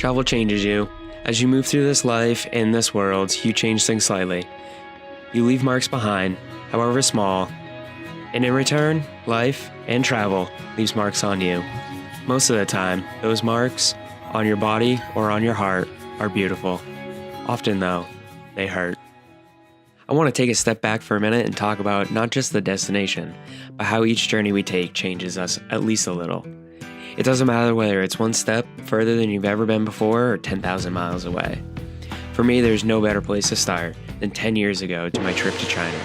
Travel changes you. As you move through this life and this world, you change things slightly. You leave marks behind, however small, and in return, life and travel leaves marks on you. Most of the time, those marks on your body or on your heart are beautiful. Often, though, they hurt. I want to take a step back for a minute and talk about not just the destination, but how each journey we take changes us at least a little. It doesn't matter whether it's one step further than you've ever been before or 10,000 miles away. For me, there's no better place to start than 10 years ago to my trip to China.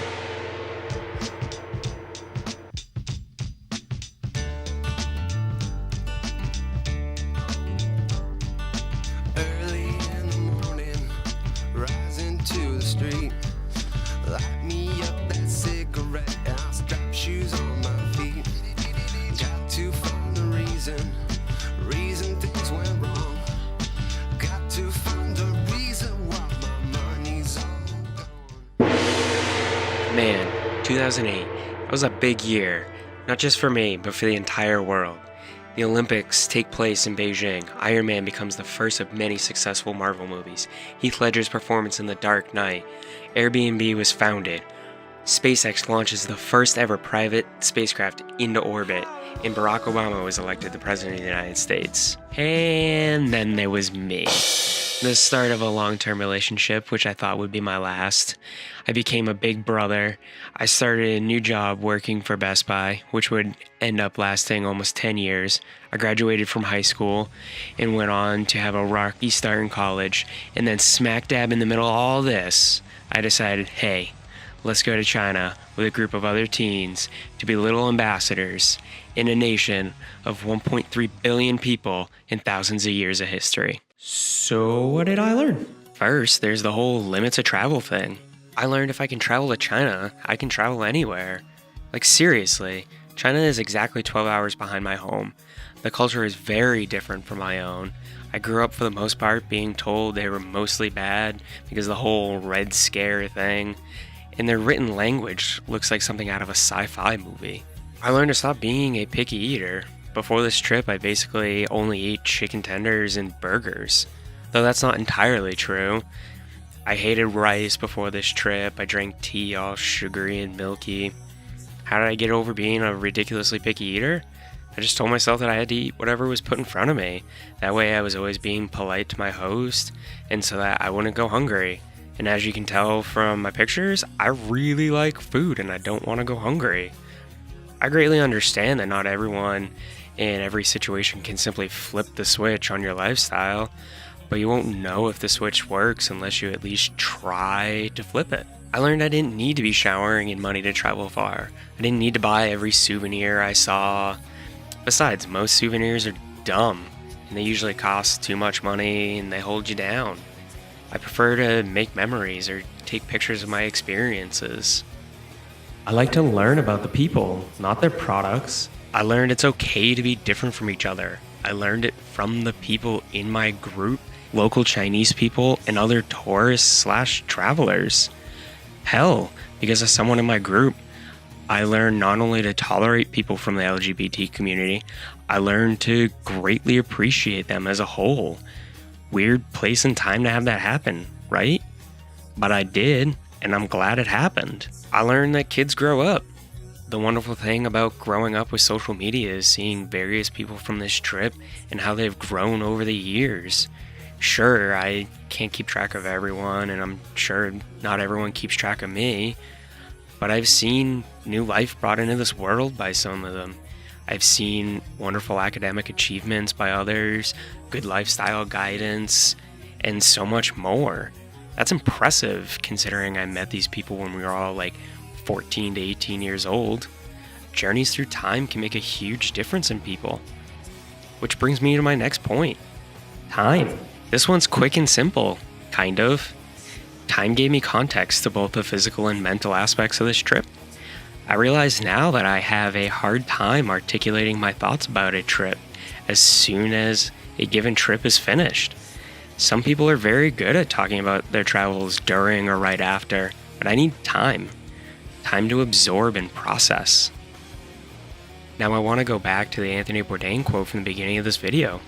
Early in the morning, rising to the street. Light me up that cigarette, and I'll strap shoes on my feet. Got to find the reason things went wrong. Got to find a reason why my money's all gone. Man, 2008, that was a big year, not just for me, but for the entire world. The Olympics take place in Beijing. Iron Man becomes the first of many successful Marvel movies. Heath Ledger's performance in The Dark Knight. Airbnb was founded. SpaceX launches the first ever private spacecraft into orbit, and Barack Obama was elected the President of the United States. And then there was me. The start of a long-term relationship, which I thought would be my last. I became a big brother. I started a new job working for Best Buy, which would end up lasting almost 10 years. I graduated from high school and went on to have a rocky start in college. And then smack dab in the middle of all this, I decided, hey, let's go to China with a group of other teens to be little ambassadors in a nation of 1.3 billion people and thousands of years of history. So what did I learn? First, there's the whole limits of travel thing. I learned if I can travel to China, I can travel anywhere. Like seriously, China is exactly 12 hours behind my home. The culture is very different from my own. I grew up for the most part being told they were mostly bad because of the whole Red Scare thing. And their written language looks like something out of a sci-fi movie. I learned to stop being a picky eater. Before this trip, I basically only ate chicken tenders and burgers. Though that's not entirely true. I hated rice before this trip. I drank tea all sugary and milky. How did I get over being a ridiculously picky eater? I just told myself that I had to eat whatever was put in front of me. That way I was always being polite to my host, and so that I wouldn't go hungry. And as you can tell from my pictures, I really like food and I don't want to go hungry. I greatly understand that not everyone in every situation can simply flip the switch on your lifestyle, but you won't know if the switch works unless you at least try to flip it. I learned I didn't need to be showering in money to travel far. I didn't need to buy every souvenir I saw. Besides, most souvenirs are dumb, and they usually cost too much money and they hold you down. I prefer to make memories or take pictures of my experiences. I like to learn about the people, not their products. I learned it's okay to be different from each other. I learned it from the people in my group, local Chinese people, and other tourists/travelers. Hell, because of someone in my group, I learned not only to tolerate people from the LGBT community, I learned to greatly appreciate them as a whole. Weird place and time to have that happen, right? But I did, and I'm glad it happened. I learned that kids grow up. The wonderful thing about growing up with social media is seeing various people from this trip and how they've grown over the years. Sure, I can't keep track of everyone, and I'm sure not everyone keeps track of me, but I've seen new life brought into this world by some of them. I've seen wonderful academic achievements by others, good lifestyle guidance, and so much more. That's impressive considering I met these people when we were all like 14 to 18 years old. Journeys through time can make a huge difference in people. Which brings me to my next point. Time. This one's quick and simple, kind of. Time gave me context to both the physical and mental aspects of this trip. I realize now that I have a hard time articulating my thoughts about a trip as soon as a given trip is finished. Some people are very good at talking about their travels during or right after, but I need time. Time to absorb and process. Now I want to go back to the Anthony Bourdain quote from the beginning of this video.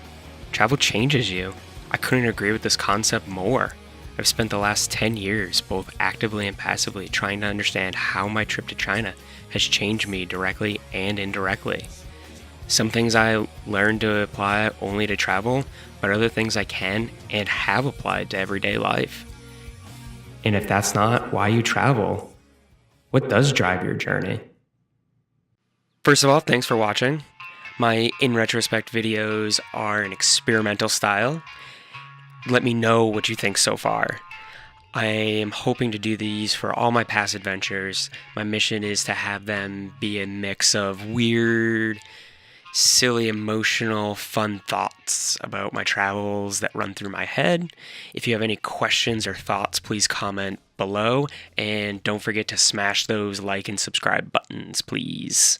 Travel changes you. I couldn't agree with this concept more. I've spent the last 10 years both actively and passively trying to understand how my trip to China has changed me directly and indirectly. Some things I learned to apply only to travel, but other things I can and have applied to everyday life. And if that's not why you travel, what does drive your journey? First of all, thanks for watching. My In Retrospect videos are an experimental style. Let me know what you think so far. I am hoping to do these for all my past adventures. My mission is to have them be a mix of weird, silly, emotional, fun thoughts about my travels that run through my head. If you have any questions or thoughts, please comment below. And don't forget to smash those like and subscribe buttons, please.